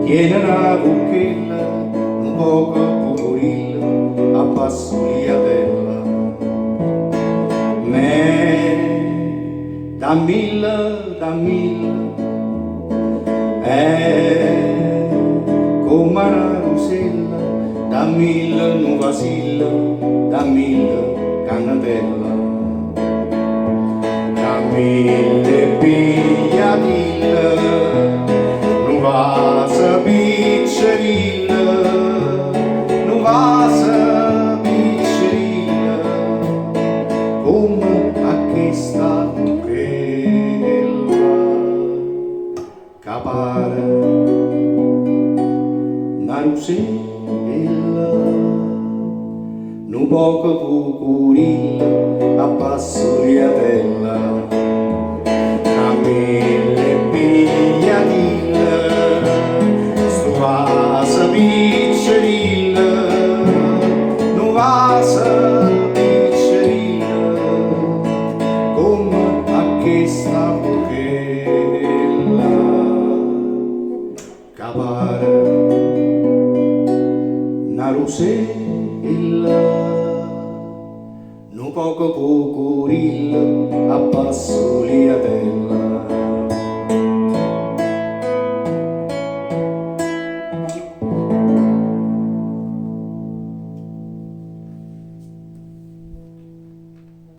tiene una buchella, un poco purilla, a passugliatella. Me da mille, come una rosella, da mille non vacilla, da mille cannatella, da mille pigliatille, non vasa piccerilla, non vasa piccerilla, come a che sta quella capare una rusella, un poco pucurilla a passugliatella, a mille pigliatille, sto vasa piccerilla, non vasa piccerilla, come a che sta quella capare una rosella, un poco pucurilla